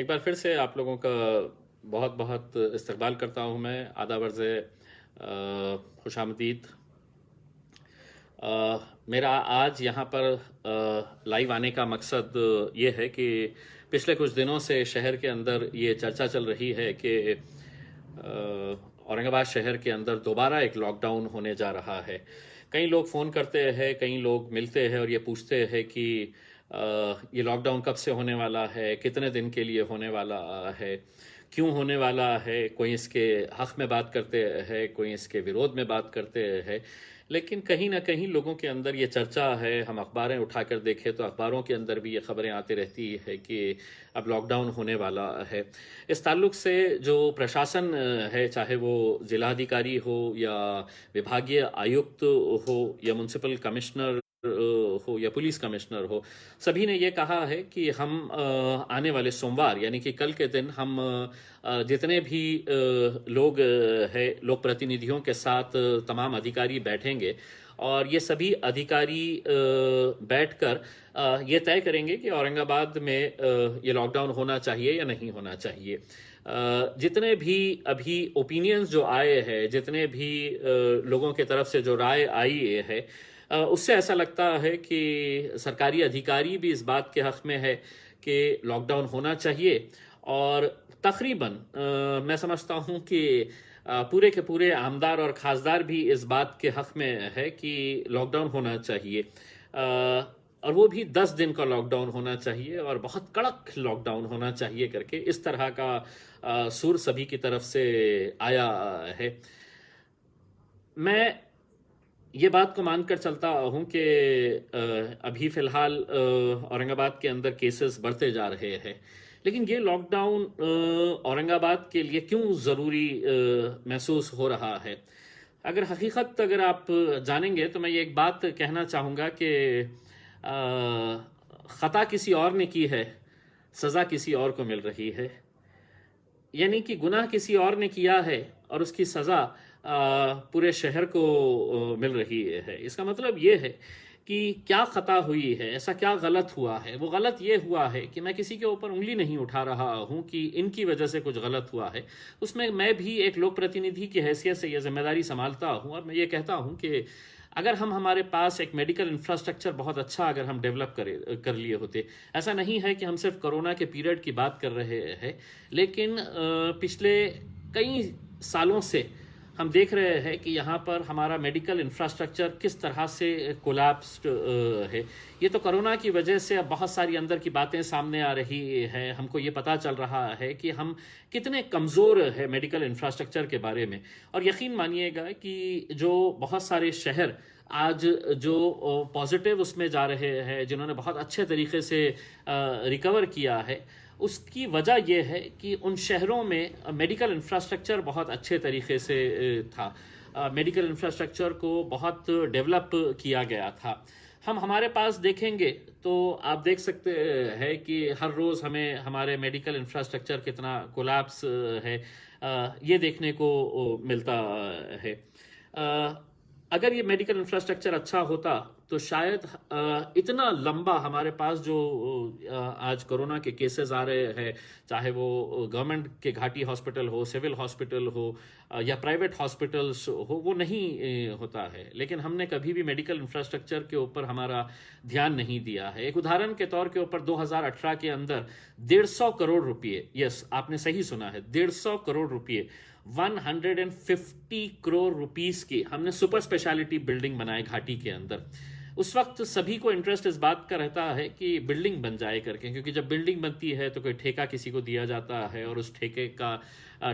एक बार फिर से आप लोगों का बहुत बहुत इस्तकबाल करता हूँ मैं। आदाब अर्ज़ खुशामदीद। मेरा आज यहाँ पर लाइव आने का मकसद ये है कि पिछले कुछ दिनों से शहर के अंदर ये चर्चा चल रही है कि औरंगाबाद शहर के अंदर दोबारा एक लॉकडाउन होने जा रहा है। कई लोग फ़ोन करते हैं, कई लोग मिलते हैं और ये पूछते हैं कि ये लॉकडाउन कब से होने वाला है, कितने दिन के लिए होने वाला है, क्यों होने वाला है। कोई इसके हक़ में बात करते हैं, कोई इसके विरोध में बात करते हैं। लेकिन कहीं ना कहीं लोगों के अंदर ये चर्चा है। हम अखबारें उठाकर देखें तो अखबारों के अंदर भी ये खबरें आती रहती है कि अब लॉकडाउन होने वाला है। इस ताल्लुक से जो प्रशासन है, चाहे वो ज़िलाधिकारी हो या विभागीय आयुक्त हो या म्युनिसिपल कमिश्नर हो या पुलिस कमिश्नर हो, सभी ने ये कहा है कि हम आने वाले सोमवार यानी कि कल के दिन हम जितने भी लोग हैं, लोक प्रतिनिधियों के साथ तमाम अधिकारी बैठेंगे और ये सभी अधिकारी बैठकर ये तय करेंगे कि औरंगाबाद में ये लॉकडाउन होना चाहिए या नहीं होना चाहिए। जितने भी अभी ओपिनियंस जो आए हैं, जितने भी लोगों के तरफ से जो राय आई है, उससे ऐसा लगता है कि सरकारी अधिकारी भी इस बात के हक़ में है कि लॉकडाउन होना चाहिए। और तकरीबन मैं समझता हूँ कि पूरे के पूरे आमदार और खासदार भी इस बात के हक़ में है कि लॉकडाउन होना चाहिए। और वो भी 10 दिन का लॉकडाउन होना चाहिए और बहुत कड़क लॉकडाउन होना चाहिए करके इस तरह का सुर सभी की तरफ से आया है। मैं ये बात को मानकर चलता हूँ कि अभी फ़िलहाल औरंगाबाद के अंदर केसेस बढ़ते जा रहे हैं, लेकिन ये लॉकडाउन औरंगाबाद के लिए क्यों ज़रूरी महसूस हो रहा है। अगर आप जानेंगे तो मैं ये एक बात कहना चाहूँगा कि ख़ता किसी और ने की है, सज़ा किसी और को मिल रही है। यानी कि गुनाह किसी और ने किया है और उसकी सज़ा पूरे शहर को मिल रही है। इसका मतलब ये है कि क्या ख़ता हुई है, ऐसा क्या गलत हुआ है। वो गलत ये हुआ है कि मैं किसी के ऊपर उंगली नहीं उठा रहा हूँ कि इनकी वजह से कुछ गलत हुआ है। उसमें मैं भी एक लोक प्रतिनिधि की हैसियत से यह जिम्मेदारी संभालता हूँ और मैं ये कहता हूँ कि अगर हम हमारे पास एक मेडिकल इंफ्रास्ट्रक्चर बहुत अच्छा अगर हम डेवलप कर लिए होते। ऐसा नहीं है कि हम सिर्फ कोरोना के पीरियड की बात कर रहे हैं, लेकिन पिछले कई सालों से हम देख रहे हैं कि यहाँ पर हमारा मेडिकल इंफ्रास्ट्रक्चर किस तरह से कोलैप्स्ड है। ये तो कोरोना की वजह से अब बहुत सारी अंदर की बातें सामने आ रही है। हमको ये पता चल रहा है कि हम कितने कमज़ोर है मेडिकल इंफ्रास्ट्रक्चर के बारे में। और यकीन मानिएगा कि जो बहुत सारे शहर आज जो पॉजिटिव उसमें जा रहे हैं, जिन्होंने बहुत अच्छे तरीके से रिकवर किया है, उसकी वजह यह है कि उन शहरों में मेडिकल इंफ्रास्ट्रक्चर बहुत अच्छे तरीके से था। मेडिकल इंफ्रास्ट्रक्चर को बहुत डेवलप किया गया था। हम हमारे पास देखेंगे तो आप देख सकते हैं कि हर रोज़ हमें हमारे मेडिकल इंफ्रास्ट्रक्चर कितना कोलैप्स है, ये देखने को मिलता है। अगर ये मेडिकल इंफ्रास्ट्रक्चर अच्छा होता तो शायद इतना लंबा हमारे पास जो आज कोरोना के केसेस आ रहे हैं, चाहे वो गवर्नमेंट के घाटी हॉस्पिटल हो, सिविल हॉस्पिटल हो या प्राइवेट हॉस्पिटल्स हो, वो नहीं होता है। लेकिन हमने कभी भी मेडिकल इंफ्रास्ट्रक्चर के ऊपर हमारा ध्यान नहीं दिया है। एक उदाहरण के तौर के ऊपर 2018 के अंदर 150 करोड़ रुपये, यस आपने सही सुना है, 150 करोड़ रुपये, 150 करोड़ रुपीस की हमने सुपर स्पेशलिटी बिल्डिंग बनाए घाटी के अंदर। उस वक्त सभी को इंटरेस्ट इस बात का रहता है कि बिल्डिंग बन जाए करके, क्योंकि जब बिल्डिंग बनती है तो कोई ठेका किसी को दिया जाता है और उस ठेके का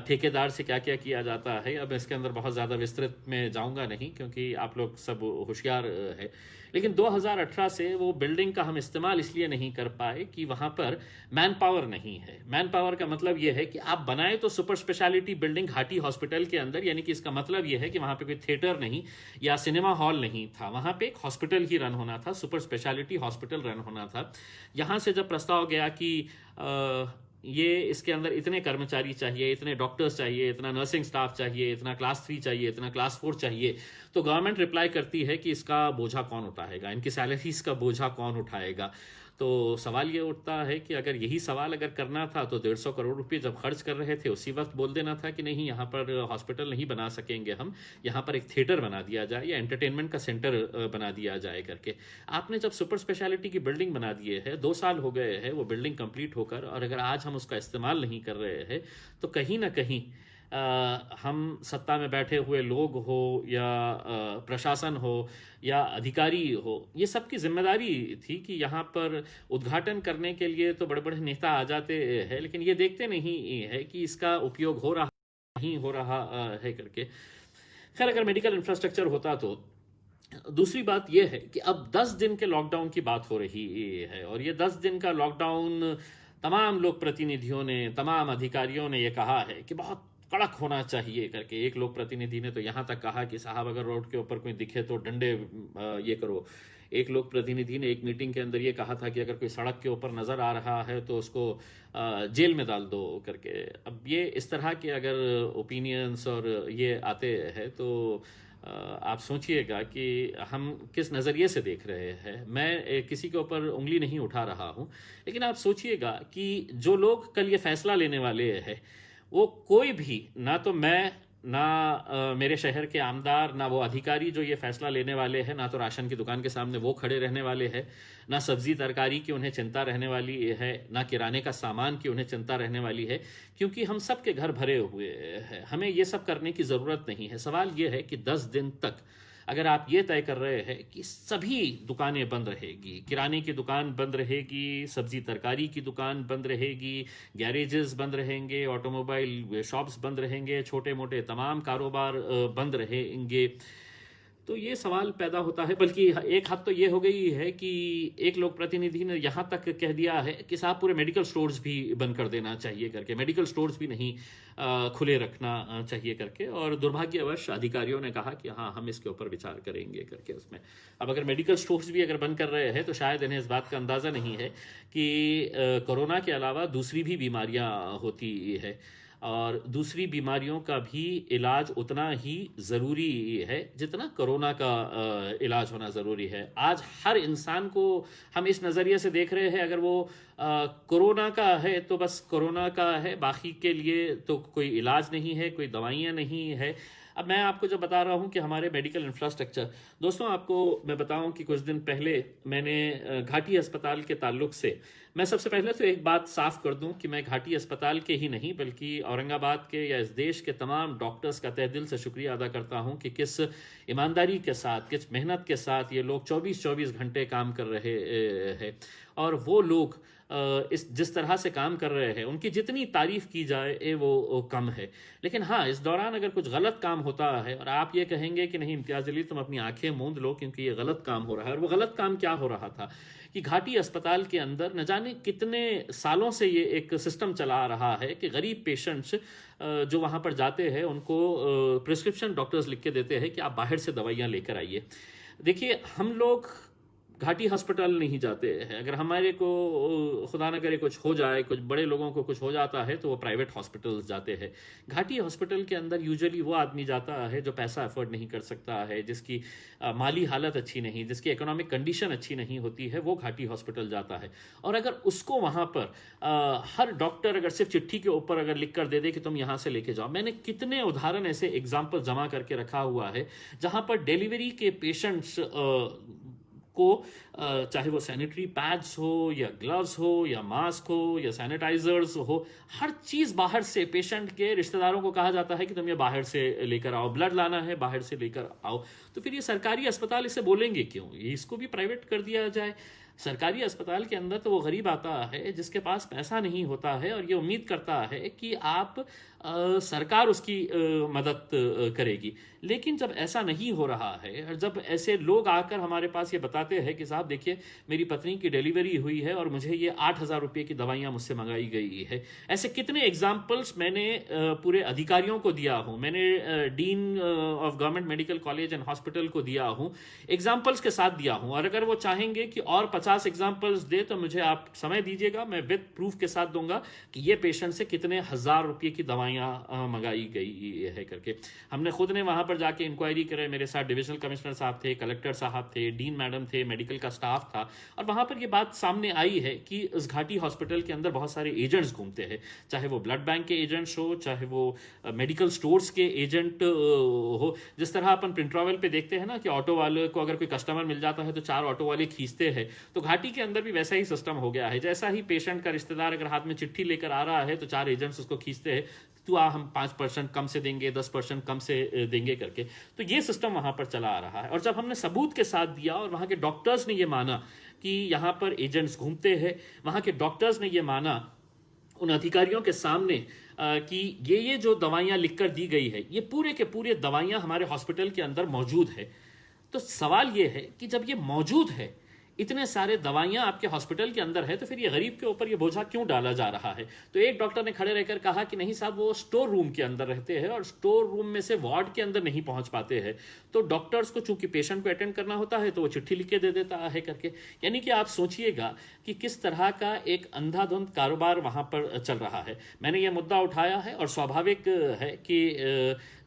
ठेकेदार से क्या क्या किया जाता है। अब इसके अंदर बहुत ज़्यादा विस्तृत में जाऊंगा नहीं क्योंकि आप लोग सब होशियार है। लेकिन 2018 से वो बिल्डिंग का हम इस्तेमाल इसलिए नहीं कर पाए कि वहाँ पर मैन पावर नहीं है। मैन पावर का मतलब ये है कि आप बनाए तो सुपर स्पेशलिटी बिल्डिंग घाटी हॉस्पिटल के अंदर, यानी कि इसका मतलब ये है कि वहाँ पे कोई थिएटर नहीं या सिनेमा हॉल नहीं था, वहाँ पे एक हॉस्पिटल ही रन होना था, सुपर स्पेशलिटी हॉस्पिटल रन होना था। यहाँ से जब प्रस्ताव गया कि ये इसके अंदर इतने कर्मचारी चाहिए, इतने डॉक्टर्स चाहिए, इतना नर्सिंग स्टाफ चाहिए, इतना क्लास 3 चाहिए, इतना क्लास 4 चाहिए, तो गवर्नमेंट रिप्लाई करती है कि इसका बोझा कौन उठाएगा, इनकी सैलरीज का बोझा कौन उठाएगा। तो सवाल ये उठता है कि अगर यही सवाल अगर करना था तो 150 करोड़ रुपए जब खर्च कर रहे थे उसी वक्त बोल देना था कि नहीं, यहाँ पर हॉस्पिटल नहीं बना सकेंगे हम, यहाँ पर एक थिएटर बना दिया जाए या एंटरटेनमेंट का सेंटर बना दिया जाए करके। आपने जब सुपर स्पेशलिटी की बिल्डिंग बना दिए है, 2 साल हो गए हैं वो बिल्डिंग कंप्लीट होकर, और अगर आज हम उसका इस्तेमाल नहीं कर रहे हैं तो कहीं ना कहीं हम सत्ता में बैठे हुए लोग हो या प्रशासन हो या अधिकारी हो, ये सब की जिम्मेदारी थी कि यहाँ पर उद्घाटन करने के लिए तो बड़े बड़े नेता आ जाते हैं, लेकिन ये देखते नहीं है कि इसका उपयोग हो रहा नहीं हो रहा है करके। खैर, अगर मेडिकल इंफ्रास्ट्रक्चर होता तो दूसरी बात यह है कि अब 10 दिन के लॉकडाउन की बात हो रही है, और ये 10 दिन का लॉकडाउन तमाम लोक प्रतिनिधियों ने, तमाम अधिकारियों ने ये कहा है कि बहुत कड़क होना चाहिए करके। एक लोक प्रतिनिधि ने तो यहाँ तक कहा कि साहब अगर रोड के ऊपर कोई दिखे तो डंडे ये करो। एक लोक प्रतिनिधि ने एक मीटिंग के अंदर ये कहा था कि अगर कोई सड़क के ऊपर नज़र आ रहा है तो उसको जेल में डाल दो करके। अब ये इस तरह के अगर ओपिनियंस और ये आते हैं तो आप सोचिएगा कि हम किस नज़रिए से देख रहे हैं। मैं किसी के ऊपर उंगली नहीं उठा रहा हूँ, लेकिन आप सोचिएगा कि जो लोग कल ये फैसला लेने वाले हैं वो कोई भी, ना तो मैं, ना मेरे शहर के आमदार, ना वो अधिकारी जो ये फैसला लेने वाले हैं, ना तो राशन की दुकान के सामने वो खड़े रहने वाले हैं, ना सब्जी तरकारी की उन्हें चिंता रहने वाली है, ना किराने का सामान की उन्हें चिंता रहने वाली है, क्योंकि हम सब के घर भरे हुए हैं। हमें ये सब करने की ज़रूरत नहीं है। सवाल ये है कि 10 दिन तक अगर आप ये तय कर रहे हैं कि सभी दुकानें बंद रहेगी, किराने की दुकान बंद रहेगी, सब्जी तरकारी की दुकान बंद रहेगी, गैरेजेस बंद रहेंगे, ऑटोमोबाइल शॉप्स बंद रहेंगे, छोटे मोटे तमाम कारोबार बंद रहेंगे, तो ये सवाल पैदा होता है। बल्कि एक हद तो ये हो गई है कि एक लोक प्रतिनिधि ने यहाँ तक कह दिया है कि साहब पूरे मेडिकल स्टोर्स भी बंद कर देना चाहिए करके, मेडिकल स्टोर्स भी नहीं खुले रखना चाहिए करके। और दुर्भाग्यवश अधिकारियों ने कहा कि हाँ, हम इसके ऊपर विचार करेंगे करके उसमें। अब अगर मेडिकल स्टोर्स भी अगर बंद कर रहे हैं तो शायद इन्हें इस बात का अंदाज़ा नहीं है कि कोरोना के अलावा दूसरी भी बीमारियाँ होती है, और दूसरी बीमारियों का भी इलाज उतना ही ज़रूरी है जितना कोरोना का इलाज होना ज़रूरी है। आज हर इंसान को हम इस नज़रिए से देख रहे हैं, अगर वो कोरोना का है तो बस कोरोना का है, बाकी के लिए तो कोई इलाज नहीं है, कोई दवाइयाँ नहीं है। अब मैं आपको जो बता रहा हूँ कि हमारे मेडिकल इंफ्रास्ट्रक्चर, दोस्तों आपको मैं बताऊँ कि कुछ दिन पहले मैंने घाटी अस्पताल के ताल्लुक से, मैं सबसे पहले तो एक बात साफ कर दूं कि मैं घाटी अस्पताल के ही नहीं बल्कि औरंगाबाद के या इस देश के तमाम डॉक्टर्स का तहे दिल से शुक्रिया अदा करता हूं कि किस ईमानदारी के साथ, किस मेहनत के साथ ये लोग 24-24 घंटे काम कर रहे हैं। और वो लोग इस जिस तरह से काम कर रहे हैं, उनकी जितनी तारीफ की जाए वो कम है। लेकिन हाँ, इस दौरान अगर कुछ गलत काम होता है और आप ये कहेंगे कि नहीं इम्तियाज़ अली तुम अपनी आंखें मूंद लो क्योंकि ये गलत काम हो रहा है, और वो गलत काम क्या हो रहा था कि घाटी अस्पताल के अंदर न जाने कितने सालों से ये एक सिस्टम चला आ रहा है कि गरीब पेशेंट्स जो वहाँ पर जाते हैं उनको प्रिस्क्रिप्शन डॉक्टर्स लिख के देते हैं कि आप बाहर से दवाइयाँ लेकर आइए। देखिए, हम लोग घाटी हॉस्पिटल नहीं जाते हैं। अगर हमारे को खुदा न करे कुछ हो जाए, कुछ बड़े लोगों को कुछ हो जाता है तो वो प्राइवेट हॉस्पिटल्स जाते हैं। घाटी हॉस्पिटल के अंदर यूजुअली वो आदमी जाता है जो पैसा अफोर्ड नहीं कर सकता है, जिसकी माली हालत अच्छी नहीं, जिसकी इकोनॉमिक कंडीशन अच्छी नहीं होती है, वो घाटी हॉस्पिटल जाता है। और अगर उसको वहाँ पर हर डॉक्टर अगर सिर्फ चिट्ठी के ऊपर अगर लिख कर दे दे कि तुम यहाँ से लेके जाओ, मैंने कितने उदाहरण ऐसे एग्जाम्पल जमा करके रखा हुआ है जहाँ पर डिलीवरी के पेशेंट्स को चाहे वो सैनिटरी पैड्स हो या ग्लव्स हो या मास्क हो या सैनिटाइजर्स हो, हर चीज़ बाहर से, पेशेंट के रिश्तेदारों को कहा जाता है कि तुम ये बाहर से लेकर आओ, ब्लड लाना है बाहर से लेकर आओ। तो फिर ये सरकारी अस्पताल इसे बोलेंगे क्यों? ये इसको भी प्राइवेट कर दिया जाए। सरकारी अस्पताल के अंदर तो वो गरीब आता है जिसके पास पैसा नहीं होता है और ये उम्मीद करता है कि आप सरकार उसकी मदद करेगी। लेकिन जब ऐसा नहीं हो रहा है और जब ऐसे लोग आकर हमारे पास ये बताते हैं कि साहब देखिए मेरी पत्नी की डिलीवरी हुई है और मुझे ये 8,000 रुपये की दवाइयाँ मुझसे मंगाई गई है, ऐसे कितने एग्जाम्पल्स मैंने पूरे अधिकारियों को दिया हूँ, मैंने dean of government medical college and hospital को दिया हूँ, एग्जाम्पल्स के साथ दिया हूँ। और अगर वो चाहेंगे कि और 50 एग्जाम्पल्स दे तो मुझे आप समय दीजिएगा, मैं विद प्रूफ के साथ दूंगा कि ये पेशेंट से कितने हजार रुपये की दवाइयाँ मंगाई गई है करके। हमने खुद ने वहाँ पर जाके इंक्वायरी करे, मेरे साथ डिविजनल कमिश्नर साहब थे, कलेक्टर साहब थे, डीन मैडम थे, मेडिकल का स्टाफ था, और वहाँ पर ये बात सामने आई है कि इस घाटी हॉस्पिटल के अंदर बहुत सारे एजेंट्स घूमते हैं, चाहे वो ब्लड बैंक के एजेंट्स हो, चाहे वो मेडिकल स्टोर्स के एजेंट हो। जिस तरह अपन प्रिंट्रॉवल पे देखते हैं ना कि ऑटो वाले को अगर कोई कस्टमर मिल जाता है तो 4 ऑटो वाले खींचते हैं, तो घाटी के अंदर भी वैसा ही सिस्टम हो गया है। जैसा ही पेशेंट का रिश्तेदार अगर हाथ में चिट्ठी लेकर आ रहा है तो 4 एजेंट्स उसको खींचते हैं, तो हम 5% कम से देंगे, 10% कम से देंगे करके। तो ये सिस्टम वहाँ पर चला आ रहा है। और जब हमने सबूत के साथ दिया और वहाँ के डॉक्टर्स ने ये माना कि यहाँ पर एजेंट्स घूमते हैं, वहाँ के डॉक्टर्स ने ये माना उन अधिकारियों के सामने कि ये जो दवाइयाँ लिख कर दी गई है, ये पूरे के पूरे दवाइयाँ हमारे हॉस्पिटल के अंदर मौजूद है। तो सवाल ये है कि जब ये मौजूद है, इतने सारे दवाइयां आपके हॉस्पिटल के अंदर है, तो फिर ये गरीब के ऊपर ये बोझा क्यों डाला जा रहा है? तो एक डॉक्टर ने खड़े रहकर कहा कि नहीं साहब, वो स्टोर रूम के अंदर रहते हैं और स्टोर रूम में से वार्ड के अंदर नहीं पहुंच पाते हैं, तो डॉक्टर्स को चूंकि पेशेंट को अटेंड करना होता है तो वो चिट्ठी लिख के दे देता है करके। यानी कि आप सोचिएगा कि किस तरह का एक अंधाधुंध कारोबार वहां पर चल रहा है। मैंने ये मुद्दा उठाया है और स्वाभाविक है कि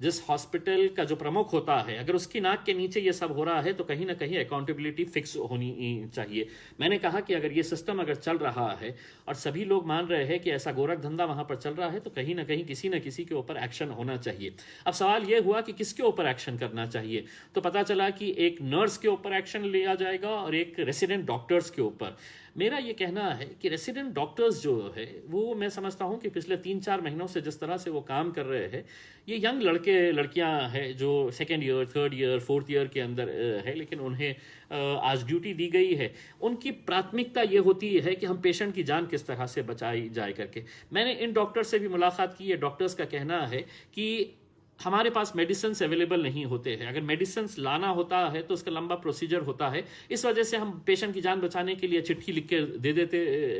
जिस हॉस्पिटल का जो प्रमुख होता है, अगर उसकी नाक के नीचे ये सब हो रहा है तो कहीं ना कहीं अकाउंटेबिलिटी फिक्स होनी चाहिए। मैंने कहा कि अगर ये सिस्टम अगर चल रहा है और सभी लोग मान रहे हैं कि ऐसा गोरख धंधा वहां पर चल रहा है, तो कहीं ना कहीं किसी न किसी के ऊपर एक्शन होना चाहिए। अब सवाल यह हुआ कि किसके ऊपर एक्शन करना चाहिए, तो पता चला कि एक नर्स के ऊपर एक्शन लिया जाएगा और एक रेसिडेंट डॉक्टर्स के ऊपर। मेरा ये कहना है कि रेसिडेंट डॉक्टर्स जो है वो मैं समझता हूँ कि पिछले 3-4 महीनों से जिस तरह से वो काम कर रहे हैं, ये यंग लड़के लड़कियां हैं जो 2nd year, 3rd year, 4th year के अंदर है, लेकिन उन्हें आज ड्यूटी दी गई है। उनकी प्राथमिकता ये होती है कि हम पेशेंट की जान किस तरह से बचाई जाए करके। मैंने इन डॉक्टर से भी मुलाकात की है। डॉक्टर्स का कहना है कि हमारे पास मेडिसिन अवेलेबल नहीं होते हैं, अगर मेडिसिन लाना होता है तो उसका लंबा प्रोसीजर होता है, इस वजह से हम पेशेंट की जान बचाने के लिए चिट्ठी लिख के दे देते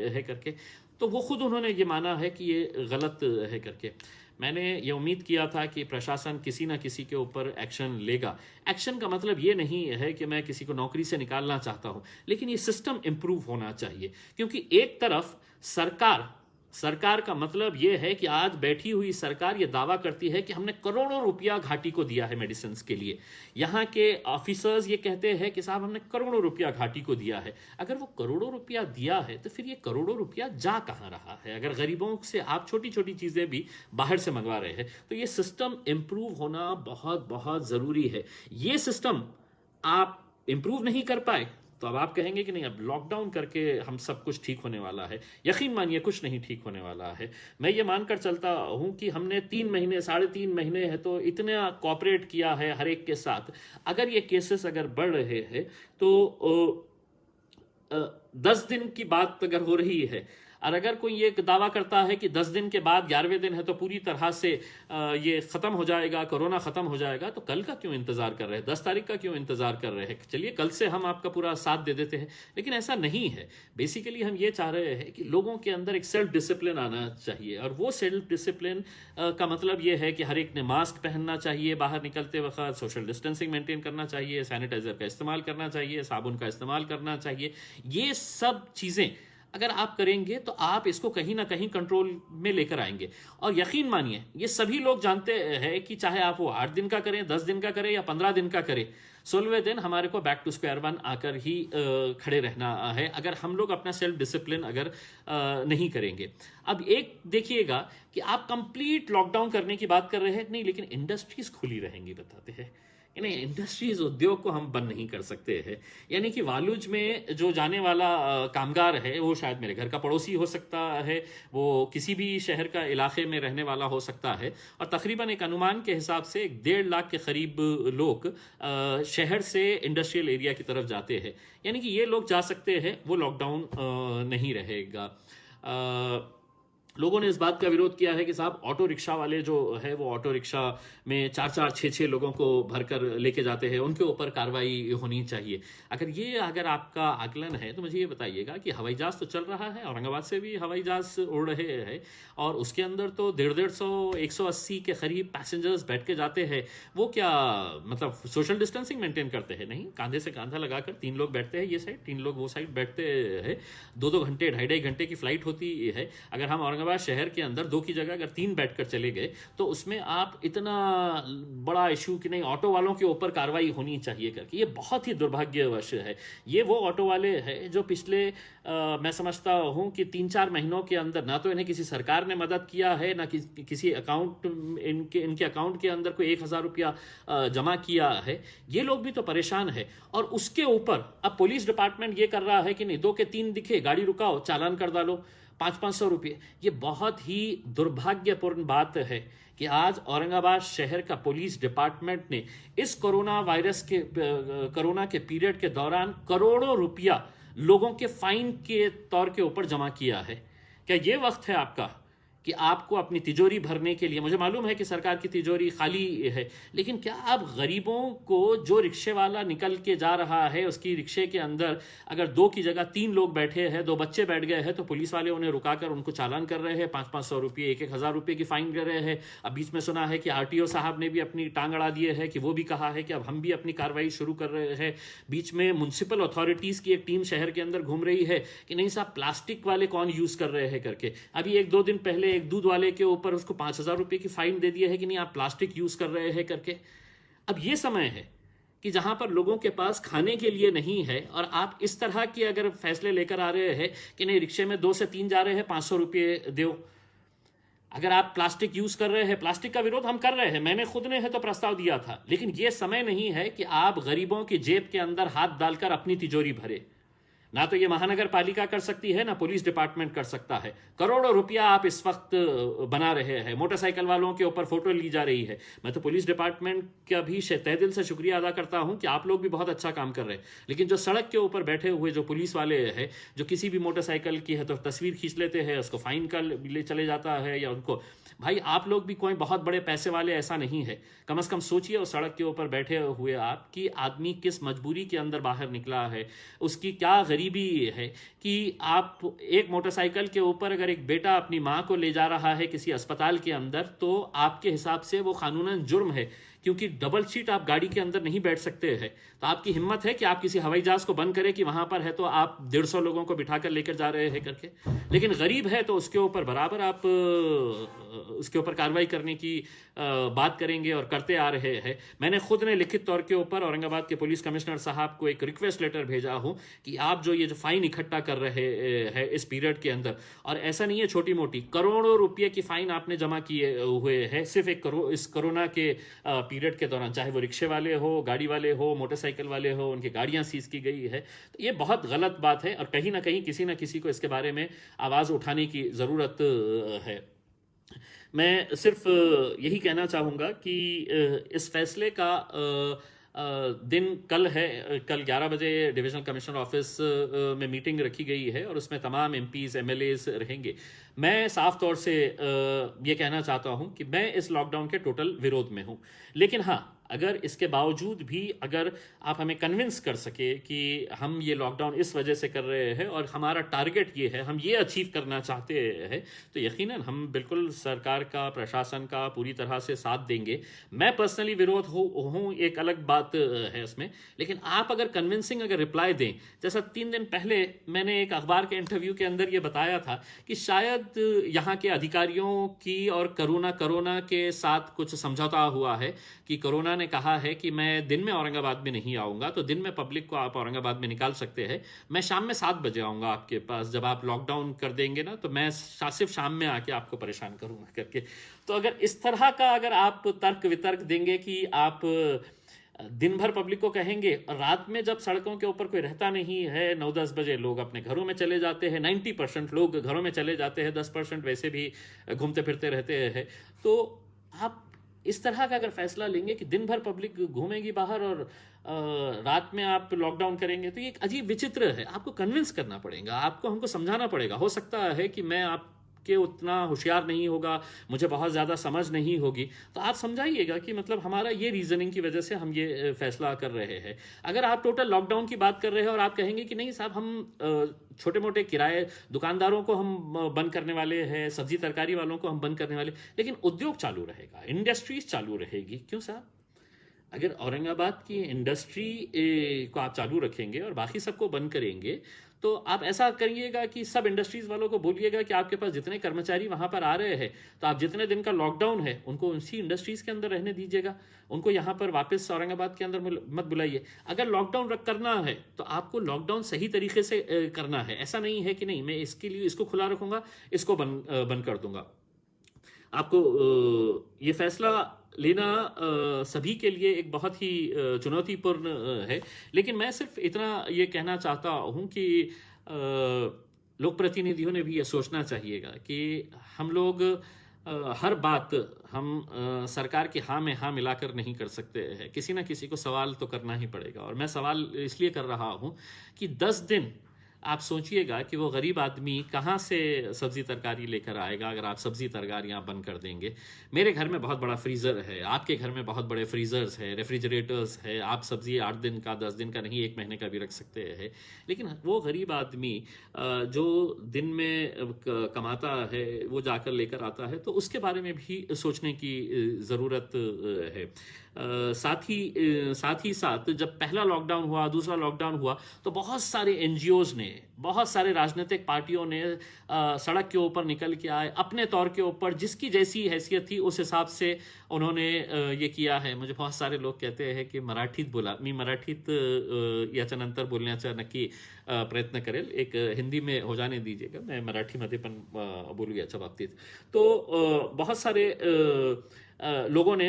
हैं करके। तो वो खुद उन्होंने ये माना है कि ये गलत है करके। मैंने ये उम्मीद किया था कि प्रशासन किसी ना किसी के ऊपर एक्शन लेगा। एक्शन का मतलब ये नहीं है कि मैं किसी को नौकरी से निकालना चाहता हूँ, लेकिन ये सिस्टम इम्प्रूव होना चाहिए। क्योंकि एक तरफ सरकार का मतलब यह है कि आज बैठी हुई सरकार यह दावा करती है कि हमने करोड़ों रुपया घाटी को दिया है मेडिसिन के लिए। यहाँ के ऑफिसर्स ये कहते हैं कि साहब हमने करोड़ों रुपया घाटी को दिया है। अगर वो करोड़ों रुपया दिया है तो फिर ये करोड़ों रुपया जा कहाँ रहा है? अगर गरीबों से आप छोटी छोटी चीजें भी बाहर से मंगवा रहे हैं, तो ये सिस्टम इंप्रूव होना बहुत बहुत जरूरी है। ये सिस्टम आप इंप्रूव नहीं कर पाए तो अब आप कहेंगे कि नहीं, अब लॉकडाउन करके हम सब कुछ ठीक होने वाला है। यकीन मानिए कुछ नहीं ठीक होने वाला है। मैं ये मानकर चलता हूं कि हमने 3 महीने 3.5 महीने है तो इतना कॉपरेट किया है हर एक के साथ। अगर ये केसेस अगर बढ़ रहे हैं तो 10 दिन की बात अगर हो रही है, और अगर कोई ये दावा करता है कि 10 दिन के बाद 11वें दिन है तो पूरी तरह से ये खत्म हो जाएगा, कोरोना खत्म हो जाएगा, तो कल का क्यों इंतजार कर रहे हैं? 10 तारीख का क्यों इंतजार कर रहे हैं? चलिए कल से हम आपका पूरा साथ दे देते हैं। लेकिन ऐसा नहीं है। बेसिकली हम ये चाह रहे हैं कि लोगों के अंदर एक सेल्फ डिसिप्लिन आना चाहिए, और वो सेल्फ डिसिप्लिन का मतलब ये है कि हर एक ने मास्क पहनना चाहिए, बाहर निकलते वक्त सोशल डिस्टेंसिंग मेंटेन करना चाहिए, सैनिटाइजर का इस्तेमाल करना चाहिए, साबुन का इस्तेमाल करना चाहिए। ये सब चीज़ें अगर आप करेंगे तो आप इसको कहीं ना कहीं कंट्रोल में लेकर आएंगे। और यकीन मानिए ये सभी लोग जानते हैं कि चाहे आप वो 8 दिन का करें, 10 दिन का करें या 15 दिन का करें, 16वें दिन हमारे को बैक टू स्क्वायर वन आकर ही खड़े रहना है, अगर हम लोग अपना सेल्फ डिसिप्लिन अगर नहीं करेंगे। अब एक देखिएगा कि आप कंप्लीट लॉकडाउन करने की बात कर रहे हैं, नहीं, लेकिन इंडस्ट्रीज खुली रहेंगी, बताते हैं नहीं, इंडस्ट्रीज उद्योग को हम बंद नहीं कर सकते हैं। यानी कि वालुज में जो जाने वाला कामगार है वो शायद मेरे घर का पड़ोसी हो सकता है, वो किसी भी शहर का इलाके में रहने वाला हो सकता है, और तकरीबन एक अनुमान के हिसाब से 1.5 लाख के करीब लोग शहर से इंडस्ट्रियल एरिया की तरफ जाते हैं। यानी कि ये लोग जा सकते हैं, वो लॉकडाउन नहीं रहेगा। लोगों ने इस बात का विरोध किया है कि साहब ऑटो रिक्शा वाले जो है वो ऑटो रिक्शा में चार चार छः छः लोगों को भरकर लेके जाते हैं, उनके ऊपर कार्रवाई होनी चाहिए। अगर आपका आकलन है तो मुझे ये बताइएगा कि हवाई जहाज तो चल रहा है, औरंगाबाद से भी हवाई जहाज उड़ रहे हैं, और उसके अंदर तो 150 180 के करीब पैसेंजर्स बैठ के जाते हैं। वो क्या मतलब सोशल डिस्टेंसिंग मेंटेन करते हैं? नहीं, कांधे से कांधा लगाकर 3 लोग बैठते हैं ये साइड, 3 लोग वो साइड बैठते हैं। 2-2 घंटे, ढाई ढाई घंटे की फ्लाइट होती है। अगर हम औरंगाबाद शहर के अंदर 2 की जगह अगर 3 बैठकर चले गए तो उसमें आप इतना बड़ा इशू कि नहीं ऑटो वालों के ऊपर कार्रवाई होनी चाहिए करके, ये बहुत ही दुर्भाग्यवश है। ये वो ऑटो वाले हैं जो पिछले मैं समझता हूं कि 3-4 महीनों के अंदर ना तो इन्हें किसी सरकार ने मदद किया है, ना किसी अकाउंट इनके अकाउंट के अंदर कोई 1,000 रुपया जमा किया है। ये लोग भी तो परेशान है, और उसके ऊपर अब पुलिस डिपार्टमेंट ये कर रहा है कि नहीं 2 के 3 दिखे गाड़ी रुकाओ, चालान कर डालो 500-500 रुपये। ये बहुत ही दुर्भाग्यपूर्ण बात है कि आज औरंगाबाद शहर का पुलिस डिपार्टमेंट ने इस कोरोना के पीरियड के दौरान करोड़ों रुपया लोगों के फाइन के तौर के ऊपर जमा किया है। क्या ये वक्त है आपका कि आपको अपनी तिजोरी भरने के लिए, मुझे मालूम है कि सरकार की तिजोरी खाली है, लेकिन क्या आप गरीबों को, जो रिक्शे वाला निकल के जा रहा है उसकी रिक्शे के अंदर अगर 2 की जगह 3 लोग बैठे हैं, 2 बच्चे बैठ गए हैं, तो पुलिस वाले उन्हें रुकाकर उनको चालान कर रहे हैं, 500-500 रुपये, 1,000 रुपये की फाइन कर रहे हैं। अब बीच में सुना है कि आरटीओ साहब ने भी अपनी टांग अड़ा दिए है, कि वो भी कहा है कि अब हम भी अपनी कार्रवाई शुरू कर रहे हैं। बीच में म्युनिसिपल अथॉरिटीज की एक टीम शहर के अंदर घूम रही है कि नहीं साहब प्लास्टिक वाले कौन यूज कर रहे हैं करके। अभी 1-2 दिन पहले एक दूध वाले के ऊपर उसको 5,000 रुपए की फाइन दे दिया है कि नहीं आप प्लास्टिक यूज कर रहे हैं करके। अब ये समय है कि जहां पर लोगों के पास खाने के लिए नहीं है, और आप इस तरह के अगर फैसले लेकर आ रहे हैं कि नहीं रिक्शे में 2 से 3 जा रहे हैं 500 रुपये दो। अगर आप प्लास्टिक यूज कर रहे हैं, प्लास्टिक का विरोध हम कर रहे हैं, मैंने खुद ने है तो प्रस्ताव दिया था, लेकिन यह समय नहीं है कि आप गरीबों की जेब के अंदर हाथ डालकर अपनी तिजोरी भरे। ना तो ये महानगर पालिका कर सकती है, ना पुलिस डिपार्टमेंट कर सकता है। करोड़ों रुपया आप इस वक्त बना रहे हैं, मोटरसाइकिल वालों के ऊपर फोटो ली जा रही है। मैं तो पुलिस डिपार्टमेंट का भी तहे दिल से शुक्रिया अदा करता हूं कि आप लोग भी बहुत अच्छा काम कर रहे हैं, लेकिन जो सड़क के ऊपर बैठे हुए जो पुलिस वाले हैं, जो किसी भी मोटरसाइकिल की है तो तस्वीर खींच लेते हैं, उसको फाइन कर ले चले जाता है, या उनको, भाई आप लोग भी कोई बहुत बड़े पैसे वाले ऐसा नहीं है। कम से कम सोचिए उस सड़क के ऊपर बैठे हुए आप कि आदमी किस मजबूरी के अंदर बाहर निकला है, उसकी क्या गरीबी है कि आप एक मोटरसाइकिल के ऊपर अगर एक बेटा अपनी माँ को ले जा रहा है किसी अस्पताल के अंदर, तो आपके हिसाब से वो कानूनन जुर्म है, क्योंकि डबल सीट आप गाड़ी के अंदर नहीं बैठ सकते हैं। तो आपकी हिम्मत है कि आप किसी हवाई जहाज को बंद करें कि वहां पर है तो आप 150 लोगों को बिठाकर लेकर जा रहे हैं करके, लेकिन गरीब है तो उसके ऊपर बराबर आप उसके ऊपर कार्रवाई करने की बात करेंगे और करते आ रहे हैं। मैंने खुद ने लिखित तौर के ऊपर औरंगाबाद के पुलिस कमिश्नर साहब को एक रिक्वेस्ट लेटर भेजा हूं कि आप जो ये जो फाइन इकट्ठा कर रहे हैं इस पीरियड के अंदर, और ऐसा नहीं है छोटी मोटी, करोड़ों रुपये की फाइन आपने जमा किए हुए हैं सिर्फ इस कोरोना के पीरियड के दौरान, चाहे वो रिक्शे वाले हो, गाड़ी वाले हो, मोटरसाइकिल वाले हो, उनकी गाड़ियां सीज की गई है। तो ये बहुत गलत बात है, और कहीं ना कहीं किसी ना किसी को इसके बारे में आवाज उठाने की जरूरत है। मैं सिर्फ यही कहना चाहूँगा कि इस फैसले का दिन कल है। कल 11 बजे डिविजनल कमिश्नर ऑफिस में मीटिंग रखी गई है, और उसमें तमाम एमपीज एमएलएज रहेंगे। मैं साफ तौर से ये कहना चाहता हूँ कि मैं इस लॉकडाउन के टोटल विरोध में हूँ, लेकिन हाँ अगर इसके बावजूद भी अगर आप हमें कन्विंस कर सके कि हम ये लॉकडाउन इस वजह से कर रहे हैं और हमारा टारगेट ये है, हम ये अचीव करना चाहते हैं, तो यकीनन हम बिल्कुल सरकार का, प्रशासन का पूरी तरह से साथ देंगे। मैं पर्सनली विरोध हूँ एक अलग बात है इसमें, लेकिन आप अगर कन्विंसिंग अगर रिप्लाई दें, जैसा 3 दिन पहले मैंने एक अखबार के इंटरव्यू के अंदर ये बताया था कि शायद यहाँ के अधिकारियों की और कोरोना के साथ कुछ समझौता हुआ है कि कोरोना ने कहा है कि मैं दिन में औरंगाबाद में नहीं आऊंगा, तो दिन में पब्लिक को आप औरंगाबाद में निकाल सकते हैं, मैं शाम में 7 बजे आऊंगा आपके पास, जब आप लॉकडाउन कर देंगे ना तो मैं सिर्फ शाम में आके आपको परेशान करूंगा करके। तो अगर इस तरह का अगर आप तर्क वितर्क देंगे कि आप दिन भर पब्लिक को कहेंगे, और रात में जब सड़कों के ऊपर कोई रहता नहीं है, 9-10 बजे लोग अपने घरों में चले जाते हैं, 90% लोग घरों में चले जाते हैं, 10% वैसे भी घूमते फिरते रहते हैं, तो आप इस तरह का अगर फैसला लेंगे कि दिन भर पब्लिक घूमेगी बाहर और रात में आप लॉकडाउन करेंगे, तो ये एक अजीब विचित्र है। आपको कन्विंस करना पड़ेगा, आपको हमको समझाना पड़ेगा। हो सकता है कि मैं आप के उतना होशियार नहीं होगा, मुझे बहुत ज़्यादा समझ नहीं होगी, तो आप समझाइएगा कि मतलब हमारा ये रीज़निंग की वजह से हम ये फैसला कर रहे हैं। अगर आप टोटल लॉकडाउन की बात कर रहे हैं और आप कहेंगे कि नहीं साहब हम छोटे मोटे किराए दुकानदारों को हम बंद करने वाले हैं, सब्जी तरकारी वालों को हम बंद करने वाले, लेकिन उद्योग चालू रहेगा, इंडस्ट्रीज चालू रहेगी, क्यों साहब? अगर औरंगाबाद की इंडस्ट्री को आप चालू रखेंगे और बाकी सबको बंद करेंगे, तो आप ऐसा करिएगा कि सब इंडस्ट्रीज वालों को बोलिएगा कि आपके पास जितने कर्मचारी वहां पर आ रहे हैं, तो आप जितने दिन का लॉकडाउन है उनको उसी इंडस्ट्रीज के अंदर रहने दीजिएगा, उनको यहाँ पर वापस औरंगाबाद के अंदर मत बुलाइए। अगर लॉकडाउन करना है तो आपको लॉकडाउन सही तरीके से करना है। ऐसा नहीं है कि नहीं मैं इसके लिए इसको खुला रखूंगा, इसको बंद कर दूंगा। आपको ये फैसला लेना सभी के लिए एक बहुत ही चुनौतीपूर्ण है, लेकिन मैं सिर्फ इतना ये कहना चाहता हूँ कि लोक प्रतिनिधियों ने भी ये सोचना चाहिएगा कि हम लोग हर बात हम सरकार की हाँ में हाँ मिलाकर नहीं कर सकते हैं। किसी ना किसी को सवाल तो करना ही पड़ेगा, और मैं सवाल इसलिए कर रहा हूँ कि 10 दिन आप सोचिएगा कि वो गरीब आदमी कहाँ से सब्जी तरकारी लेकर आएगा अगर आप सब्जी तरकारियाँ बंद कर देंगे। मेरे घर में बहुत बड़ा फ्रीज़र है, आपके घर में बहुत बड़े फ्रीज़र्स है, रेफ्रिजरेटर्स है, आप सब्जी 8 दिन का 10 दिन का नहीं 1 महीने का भी रख सकते हैं। लेकिन वो गरीब आदमी जो दिन में कमाता है वो जाकर लेकर आता है, तो उसके बारे में भी सोचने की ज़रूरत है। साथ ही साथ जब पहला लॉकडाउन हुआ, दूसरा लॉकडाउन हुआ, तो बहुत सारे एनजीओज ने, बहुत सारे राजनीतिक पार्टियों ने सड़क के ऊपर निकल के आए, अपने तौर के ऊपर जिसकी जैसी हैसियत थी उस हिसाब से उन्होंने ये किया है। मुझे बहुत सारे लोग कहते हैं की मराठीत बोला, मी मराठीत याच्यानंतर बोलण्याचा नक्की प्रयत्न करेल, एक हिंदी में हो जाने दीजिएगा, मैं मराठीमध्ये पण बोलू याच्या बाबतीत। तो बहुत सारे लोगों ने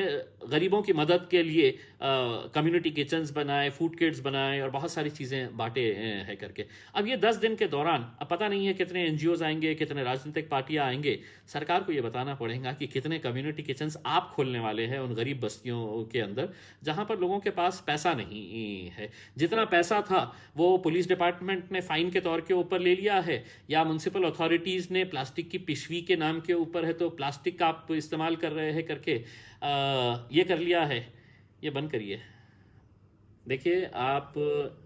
गरीबों की मदद के लिए कम्युनिटी किचन्स बनाए, फूड किट्स बनाए और बहुत सारी चीज़ें बांटे हैं करके। अब ये 10 दिन के दौरान अब पता नहीं है कितने एनजीओज आएंगे, कितने राजनीतिक पार्टियां आएंगे। सरकार को ये बताना पड़ेगा कि कितने कम्युनिटी किचन्स आप खोलने वाले हैं उन गरीब बस्तियों के अंदर जहां पर लोगों के पास पैसा नहीं है। जितना पैसा था वो पुलिस डिपार्टमेंट ने फाइन के तौर के ऊपर ले लिया है, या म्यूनसिपल अथॉरिटीज़ ने प्लास्टिक की पिशवी के नाम के ऊपर है तो प्लास्टिक का आप इस्तेमाल कर रहे हैं करके ये कर लिया है। ये बंद करिए। देखिए, आप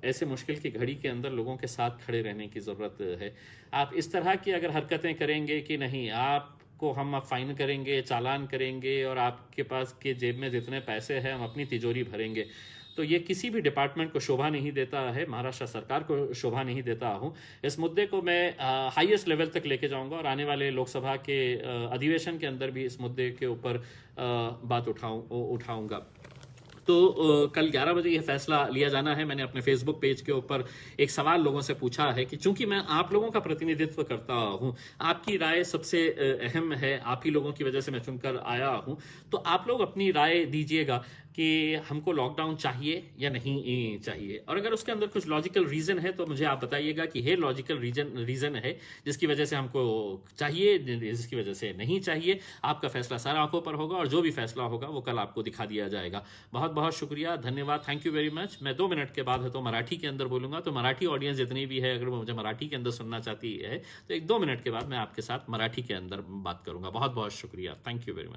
ऐसे मुश्किल की घड़ी के अंदर लोगों के साथ खड़े रहने की ज़रूरत है। आप इस तरह की अगर हरकतें करेंगे कि नहीं आपको हम फाइन करेंगे, चालान करेंगे और आपके पास के जेब में जितने पैसे हैं हम अपनी तिजोरी भरेंगे, तो ये किसी भी डिपार्टमेंट को शोभा नहीं देता है, महाराष्ट्र सरकार को शोभा नहीं देता हूँ। इस मुद्दे को मैं हाईएस्ट लेवल तक लेके जाऊंगा और आने वाले लोकसभा के अधिवेशन के अंदर भी इस मुद्दे के ऊपर बात उठाऊंगा। तो कल 11 बजे यह फैसला लिया जाना है। मैंने अपने फेसबुक पेज के ऊपर एक सवाल लोगों से पूछा है कि चूंकि मैं आप लोगों का प्रतिनिधित्व करता हूं, आपकी राय सबसे अहम है, आप ही लोगों की वजह से मैं चुनकर आया हूं, तो आप लोग अपनी राय दीजिएगा कि हमको लॉकडाउन चाहिए या नहीं चाहिए। और अगर उसके अंदर कुछ लॉजिकल रीज़न है तो मुझे आप बताइएगा कि ये लॉजिकल रीज़न है जिसकी वजह से हमको चाहिए, जिसकी वजह से नहीं चाहिए। आपका फैसला सारा आंखों पर होगा और जो भी फैसला होगा वो कल आपको दिखा दिया जाएगा। बहुत बहुत शुक्रिया, धन्यवाद, थैंक यू वेरी मच। मैं 2 मिनट के बाद है तो मराठी के अंदर बोलूँगा, तो मराठी ऑडियंस जितनी भी है अगर वो मुझे मराठी के अंदर सुनना चाहती है तो 1-2 मिनट के बाद मैं आपके साथ मराठी के अंदर बात करूँगा। बहुत बहुत शुक्रिया, थैंक यू वेरी मच।